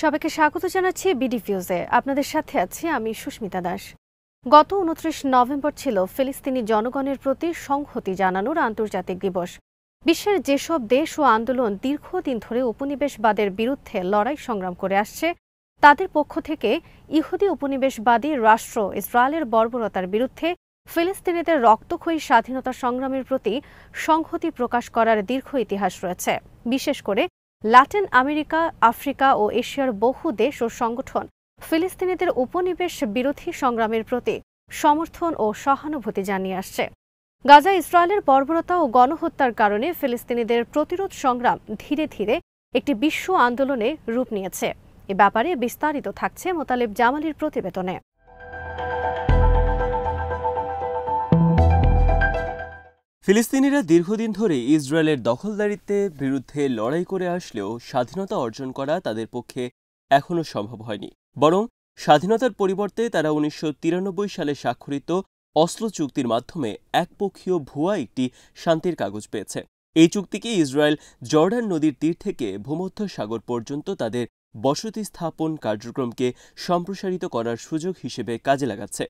সবাইকে স্বাগত জানাচ্ছি বিডি ভিউজে। আপনাদের সাথে আছি আমি সুস্মিতা দাস। গত ২৯ নভেম্বর ছিল ফিলিস্তিনি জনগণের প্রতি সংহতি জানানোর আন্তর্জাতিক দিবস। বিশ্বের যেসব দেশ ও আন্দোলন দীর্ঘদিন ধরে উপনিবেশবাদের বিরুদ্ধে লড়াই সংগ্রাম করে আসছে, তাদের পক্ষ থেকে ইহুদি উপনিবেশবাদী রাষ্ট্র ইসরায়েলের বর্বরতার বিরুদ্ধে ফিলিস্তিনিদের রক্তক্ষয়ী স্বাধীনতা সংগ্রামের প্রতি সংহতি প্রকাশ করার দীর্ঘ ইতিহাস রয়েছে। বিশেষ করে ল্যাটিন আমেরিকা, আফ্রিকা ও এশিয়ার বহু দেশ ও সংগঠন ফিলিস্তিনিদের উপনিবেশ বিরোধী সংগ্রামের প্রতি সমর্থন ও সহানুভূতি জানিয়ে আসছে। গাজা ইসরায়েলের বর্বরতা ও গণহত্যার কারণে ফিলিস্তিনিদের প্রতিরোধ সংগ্রাম ধীরে ধীরে একটি বিশ্ব আন্দোলনে রূপ নিয়েছে। এ ব্যাপারে বিস্তারিত থাকছে মোতালেব জামালির প্রতিবেদনে। ফিলিস্তিনিরা দীর্ঘদিন ধরে ইসরায়েলের দখলদারিত্বের বিরুদ্ধে লড়াই করে আসলেও স্বাধীনতা অর্জন করা তাদের পক্ষে এখনও সম্ভব হয়নি। বরং স্বাধীনতার পরিবর্তে তারা ১৯৯৩ সালে স্বাক্ষরিত অসলো চুক্তির মাধ্যমে একপক্ষীয় ভুয়া একটি শান্তির কাগজ পেয়েছে। এই চুক্তিকে ইসরায়েল জর্ডান নদীর তীর থেকে ভূমধ্য সাগর পর্যন্ত তাদের বসতি স্থাপন কার্যক্রমকে সম্প্রসারিত করার সুযোগ হিসেবে কাজে লাগাচ্ছে।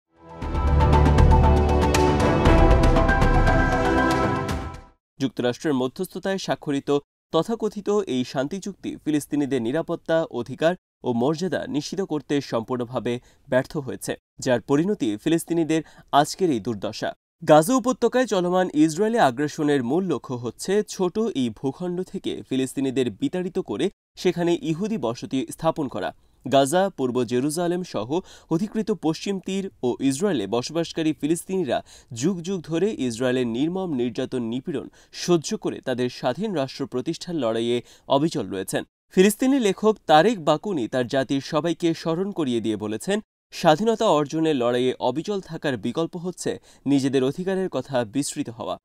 যুক্তরাষ্ট্রের মধ্যস্থতায় স্বাক্ষরিত তথাকথিত এই শান্তি চুক্তি ফিলিস্তিনিদের নিরাপত্তা, অধিকার ও মর্যাদা নিশ্চিত করতে সম্পূর্ণভাবে ব্যর্থ হয়েছে, যার পরিণতি ফিলিস্তিনিদের আজকের এই দুর্দশা। গাজা উপত্যকায় চলমান ইসরায়েলি আগ্রাসনের মূল লক্ষ্য হচ্ছে ছোট এই ভূখণ্ড থেকে ফিলিস্তিনিদের বিতাড়িত করে সেখানে ইহুদি বসতি স্থাপন করা। গাজা, পূর্ব জেরুজালেম সহ অধিকৃত পশ্চিম তীর ও ইসরায়েলে বসবাসকারী ফিলিস্তিনিরা যুগ যুগ ধরে ইসরায়েলের নির্মম নির্যাতন নিপীড়ন সহ্য করে তাদের স্বাধীন রাষ্ট্র প্রতিষ্ঠার লড়াইয়ে অবিচল রয়েছেন। ফিলিস্তিনি লেখক তারেক বাকুনি তার জাতির সবাইকে স্মরণ করিয়ে দিয়ে বলেছেন, স্বাধীনতা অর্জনের লড়াইয়ে অবিচল থাকার বিকল্প হচ্ছে নিজেদের অধিকারের কথা বিস্মৃত হওয়া।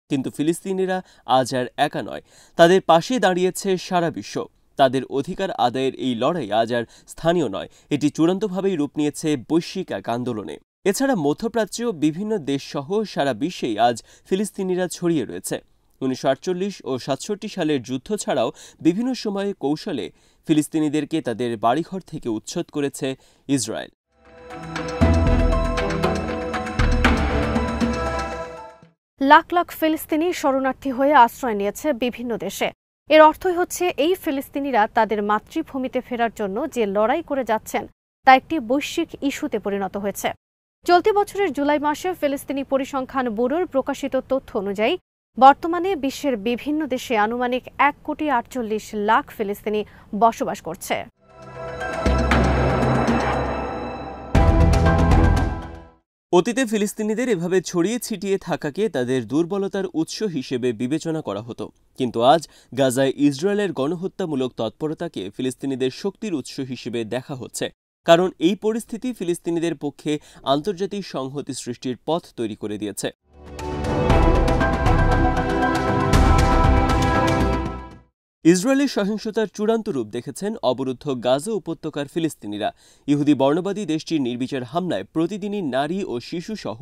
কিন্তু ফিলিস্তিনিরা আজ আর একা নয়, তাদের পাশে দাঁড়িয়েছে সারা বিশ্ব। তাদের অধিকার আদায়ের এই লড়াই আজ আর স্থানীয় নয়, এটি চূড়ান্তভাবেই রূপ নিয়েছে বৈশ্বিক এক আন্দোলনে। এছাড়া মধ্যপ্রাচ্যেও বিভিন্ন দেশসহ সারা বিশ্বেই আজ ফিলিস্তিনিরা ছড়িয়ে রয়েছে। ১৯৪৮ ও ৬৭ সালের যুদ্ধ ছাড়াও বিভিন্ন সময়ে কৌশলে ফিলিস্তিনিদেরকে তাদের বাড়িঘর থেকে উচ্ছেদ করেছে ইসরায়েল। লাখ লাখ ফিলিস্তিনি শরণার্থী হয়ে আশ্রয় নিয়েছে বিভিন্ন দেশে। এর অর্থই হচ্ছে এই ফিলিস্তিনিরা তাদের মাতৃভূমিতে ফেরার জন্য যে লড়াই করে যাচ্ছেন তা একটি বৈশ্বিক ইস্যুতে পরিণত হয়েছে। চলতি বছরের জুলাই মাসে ফিলিস্তিনি পরিসংখ্যান ব্যুরোর প্রকাশিত তথ্য অনুযায়ী বর্তমানে বিশ্বের বিভিন্ন দেশে আনুমানিক ১,৪৮,০০,০০০ ফিলিস্তিনি বসবাস করছে। অতীতে ফিলিস্তিনিদের এভাবে ছড়িয়ে ছিটিয়ে থাকাকে তাদের দুর্বলতার উৎস হিসেবে বিবেচনা করা হতো, কিন্তু আজ গাজায় ইসরায়েলের গণহত্যামূলক তৎপরতাকে ফিলিস্তিনিদের শক্তির উৎস হিসেবে দেখা হচ্ছে। কারণ এই পরিস্থিতি ফিলিস্তিনিদের পক্ষে আন্তর্জাতিক সংহতি সৃষ্টির পথ তৈরি করে দিয়েছে। ইসরায়েলের সহিংসতার চূড়ান্ত রূপ দেখেছেন অবরুদ্ধ গাজা উপত্যকার ফিলিস্তিনিরা। ইহুদি বর্ণবাদী দেশটির নির্বিচার হামলায় প্রতিদিনই নারী ও শিশুসহ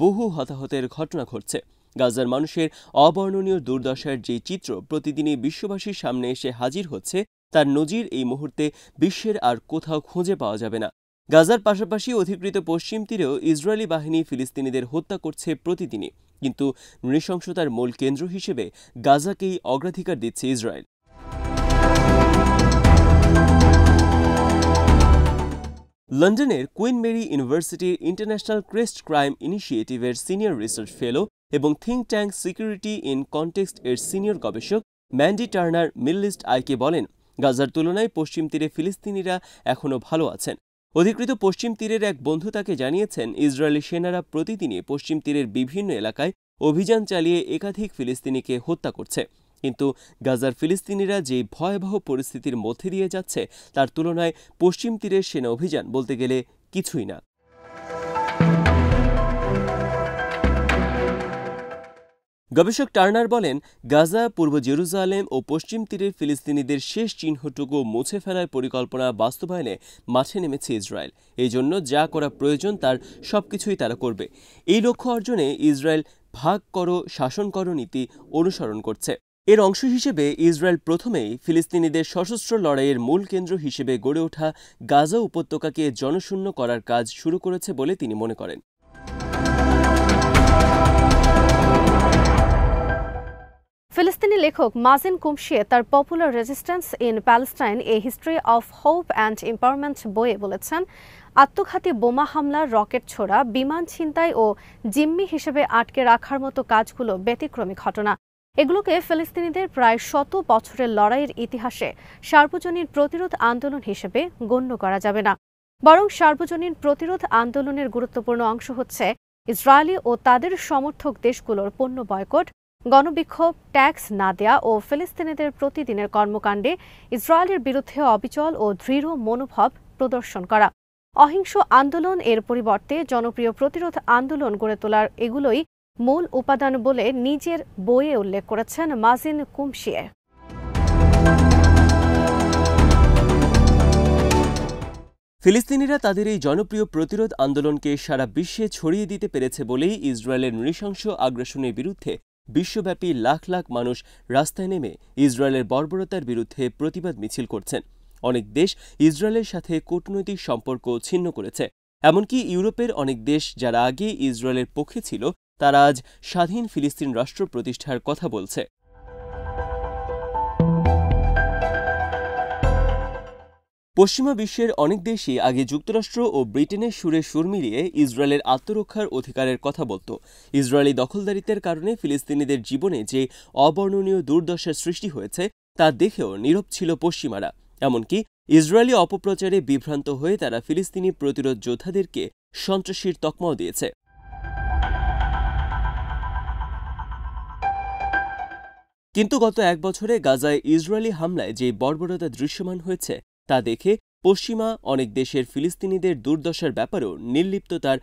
বহু হতাহতের ঘটনা ঘটছে। গাজার মানুষের অবর্ণনীয় দুর্দশার যে চিত্র প্রতিদিনই বিশ্ববাসীর সামনে এসে হাজির হচ্ছে, তার নজির এই মুহূর্তে বিশ্বের আর কোথাও খুঁজে পাওয়া যাবে না। গাজার পাশাপাশি অধিকৃত পশ্চিম তীরেও ইসরায়েলি বাহিনী ফিলিস্তিনিদের হত্যা করছে প্রতিদিনই, কিন্তু নৃশংসতার মূল কেন্দ্র হিসেবে গাজাকেই অগ্রাধিকার দিচ্ছে ইসরায়েল। লন্ডনের কুইন মেরি ইউনিভার্সিটির ইন্টারন্যাশনাল ক্রেস্ট ক্রাইম ইনিশিয়েটিভের সিনিয়র রিসার্চ ফেলো এবং think tank Security in Context এর সিনিয়র গবেষক ম্যান্ডি টার্নার মিডল ইস্ট আইকে বলেন, গাজার তুলনায় পশ্চিম তীরে ফিলিস্তিনিরা এখনও ভালো আছেন। অধিকৃত পশ্চিম তীরের এক বন্ধু তাকে জানিয়েছেন, ইসরায়েলি সেনারা প্রতিদিনই পশ্চিম তীরের বিভিন্ন এলাকায় অভিযান চালিয়ে একাধিক ফিলিস্তিনিকে হত্যা করছে, কিন্তু গাজার ফিলিস্তিনিরা যে ভয়াবহ পরিস্থিতির মধ্যে দিয়ে যাচ্ছে তার তুলনায় পশ্চিম তীরের সেনা অভিযান বলতে গেলে কিছুই না। গবেষক টার্নার বলেন, গাজা, পূর্ব জেরুজালেম ও পশ্চিম তীরের ফিলিস্তিনিদের শেষ চিহ্নটুকু মুছে ফেলার পরিকল্পনা বাস্তবায়নে মাঠে নেমেছে ইসরায়েল। এই জন্য যা করা প্রয়োজন তার সবকিছুই তারা করবে। এই লক্ষ্য অর্জনে ইসরায়েল ভাগ করো, শাসন করো নীতি অনুসরণ করছে। এর অংশ হিসেবে ইসরায়েল প্রথমেই ফিলিস্তিনিদের সশস্ত্র লড়াইয়ের মূল কেন্দ্র হিসেবে গড়ে ওঠা গাজা উপত্যকাকে জনশূন্য করার কাজ শুরু করেছে বলে তিনি মনে করেন। ফিলিস্তিনি লেখক মাজিন কুমশিয়ে তার popular resistance in Palestine a history of hope and empowerment বইয়ে বলেছেন, আত্মঘাতী বোমা হামলা, রকেট ছোড়া, বিমান ছিনতাই ও জিম্মি হিসেবে আটকে রাখার মতো কাজগুলো ব্যতিক্রমী ঘটনা। এগুলোকে ফিলিস্তিনিদের প্রায় 100 বছরের লড়াইয়ের ইতিহাসে সার্বজনীন প্রতিরোধ আন্দোলন হিসেবে গণ্য করা যাবে না, বরং সার্বজনীন প্রতিরোধ আন্দোলনের গুরুত্বপূর্ণ অংশ হচ্ছে ইসরায়েলি ও তাদের সমর্থক দেশগুলোর পণ্য বয়কট, গণবিক্ষোভ, ট্যাক্স না দেয়া ও ফিলিস্তিনিদের প্রতিদিনের কর্মকাণ্ডে ইসরায়েলের বিরুদ্ধে অবিচল ও দৃঢ় মনোভাব প্রদর্শন করা। অহিংস আন্দোলন এর পরিবর্তে জনপ্রিয় প্রতিরোধ আন্দোলন গড়ে তোলার এগুলোই মূল উপাদান বলে নিজের বইয়ে উল্লেখ করেছেন মাজিন কুমশিয়ে। ফিলিস্তিনিরা তাদের এই জনপ্রিয় প্রতিরোধ আন্দোলনকে সারা বিশ্বে ছড়িয়ে দিতে পেরেছে বলেই ইসরায়েলের নৃশংস আগ্রাসনের বিরুদ্ধে বিশ্বব্যাপী লাখ লাখ মানুষ রাস্তায় নেমে ইসরায়েলের বর্বরতার বিরুদ্ধে প্রতিবাদ মিছিল করছেন। অনেক দেশ ইসরায়েলের সাথে কূটনৈতিক সম্পর্ক ছিন্ন করেছে। এমনকি ইউরোপের অনেক দেশ যারা আগে ইসরায়েলের পক্ষে ছিল তারা আজ স্বাধীন ফিলিস্তিন রাষ্ট্র প্রতিষ্ঠার কথা বলছে। পশ্চিমা বিশ্বের অনেক দেশই আগে যুক্তরাষ্ট্র ও ব্রিটেনের সুরে সুর মিলিয়ে ইসরায়েলের আত্মরক্ষার অধিকারের কথা বলত। ইসরায়েলি দখলদারিত্বের কারণে ফিলিস্তিনিদের জীবনে যে অবর্ণনীয় দুর্দশার সৃষ্টি হয়েছে তা দেখেও নীরব ছিল পশ্চিমারা। এমনকি ইসরায়েলি অপপ্রচারে বিভ্রান্ত হয়ে তারা ফিলিস্তিনি প্রতিরোধ যোদ্ধাদেরকে সন্ত্রাসীর তকমাও দিয়েছে। কিন্তু গত এক বছরে গাজায় ইসরায়েলি হামলায় যে বর্বরতা দৃশ্যমান হয়েছে তা দেখে পশ্চিমা অনেক দেশের ফিলিস্তিনিদের দুর্দশার ব্যাপারেও নির্লিপ্ততার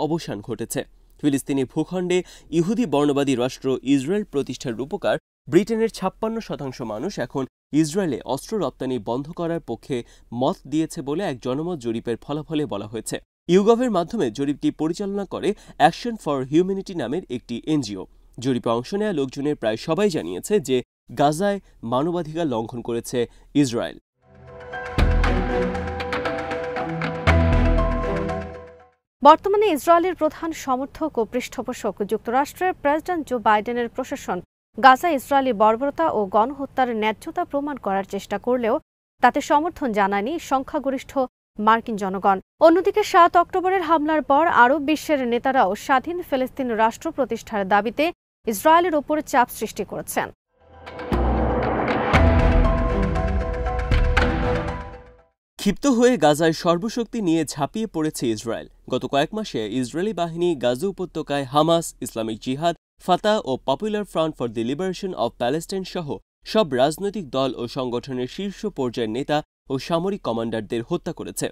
অবসান ঘটেছে। ফিলিস্তিনি ভূখণ্ডে ইহুদি বর্ণবাদী রাষ্ট্র ইসরায়েল প্রতিষ্ঠার রূপকার ব্রিটেনের 56% মানুষ এখন ইসরায়েলে অস্ত্র রপ্তানি বন্ধ করার পক্ষে মত দিয়েছে বলে এক জনমত জরিপের ফলাফলে বলা হয়েছে। ইউগভের মাধ্যমে জরিপটি পরিচালনা করে অ্যাকশন ফর হিউম্যানিটি নামের একটি এনজিও। জরিপে অংশ নেওয়া লোকজনের প্রায় সবাই জানিয়েছে যে গাজায় মানবাধিকার লঙ্ঘন করেছে ইসরায়েল। বর্তমানে ইসরায়েলের প্রধান সমর্থক ও পৃষ্ঠপোষক যুক্তরাষ্ট্রের প্রেসিডেন্ট জো বাইডেনের প্রশাসন গাজা ইসরায়েলি বর্বরতা ও গণহত্যার ন্যায্যতা প্রমাণ করার চেষ্টা করলেও তাতে সমর্থন জানায়নি সংখ্যাগরিষ্ঠ মার্কিন জনগণ। অন্যদিকে 7 অক্টোবরের হামলার পর আরব বিশ্বের নেতারাও স্বাধীন ফিলিস্তিন রাষ্ট্র প্রতিষ্ঠার দাবিতে ইসরায়েলের ওপর চাপ সৃষ্টি করেছেন। ক্ষিপ্ত হয়ে গাজায় সর্বশক্তি নিয়ে ঝাঁপিয়ে পড়েছে ইসরায়েল। গত কয়েক মাসে ইসরায়েলি বাহিনী গাজা উপত্যকায় হামাস, ইসলামিক জিহাদ, ফাতা ও Popular Front for the Liberation of Palestine সহ সব রাজনৈতিক দল ও সংগঠনের শীর্ষ পর্যায়ের নেতা ও সামরিক কমান্ডারদের হত্যা করেছে।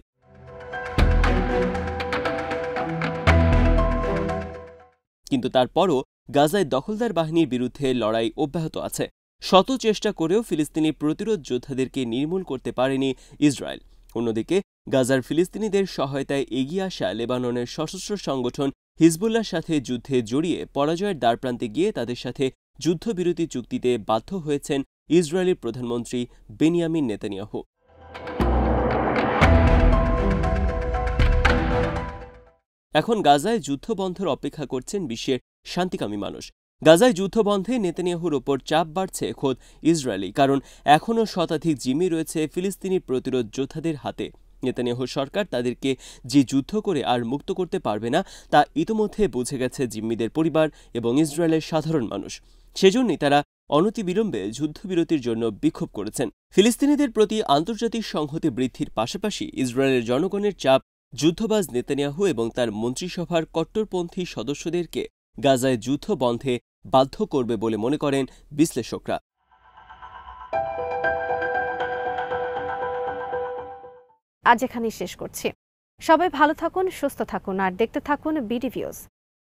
কিন্তু তারপরও গাজায় দখলদার বাহিনীর বিরুদ্ধে লড়াই অব্যাহত আছে। শত চেষ্টা করেও ফিলিস্তিনি প্রতিরোধ যোদ্ধাদেরকে নির্মূল করতে পারেনি ইসরায়েল। অন্যদিকে গাজার ফিলিস্তিনিদের সহায়তায় এগিয়ে আসা লেবাননের সশস্ত্র সংগঠন হিজবুল্লাহর সাথে যুদ্ধে জড়িয়ে পরাজয়ের দ্বারপ্রান্তে গিয়ে তাদের সাথে যুদ্ধবিরতি চুক্তিতে বাধ্য হয়েছেন ইসরায়েলি প্রধানমন্ত্রী বেনিয়ামিন নেতানিয়াহু। এখন গাজায় যুদ্ধ বন্ধের অপেক্ষা করছেন বিশ্বের শান্তিকামী মানুষ। গাজায় যুদ্ধ বন্ধে নেতানিয়াহুর ওপর চাপ বাড়ছে খোদ ইসরায়েলি, কারণ এখনও শতাধিক জিম্মি রয়েছে ফিলিস্তিনি প্রতিরোধ যোদ্ধাদের হাতে। নেতানিয়াহু সরকার তাদেরকে যে যুদ্ধ করে আর মুক্ত করতে পারবে না তা ইতোমধ্যে বুঝে গেছে জিম্মিদের পরিবার এবং ইসরায়েলের সাধারণ মানুষ। সেজন্যই তারা অনতিবিলম্বে যুদ্ধবিরতির জন্য বিক্ষোভ করেছেন। ফিলিস্তিনিদের প্রতি আন্তর্জাতিক সংহতি বৃদ্ধির পাশাপাশি ইসরায়েলের জনগণের চাপ যুদ্ধবাজ নেতানিয়াহু এবং তার মন্ত্রিসভার কট্টরপন্থী সদস্যদেরকে গাজায় যুদ্ধ বন্ধে বাধ্য করবে বলে মনে করেন বিশ্লেষকরা। আজ এখানেই শেষ করছি। সবাই ভালো থাকুন, সুস্থ থাকুন আর দেখতে থাকুন বিডি ভিউজ।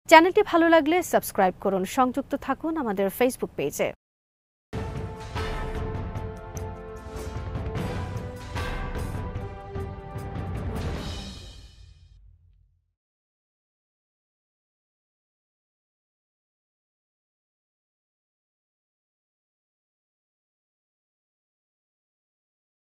চ্যানেলটি ভালো লাগলে সাবস্ক্রাইব করুন, সংযুক্ত থাকুন আমাদের ফেসবুক পেজে।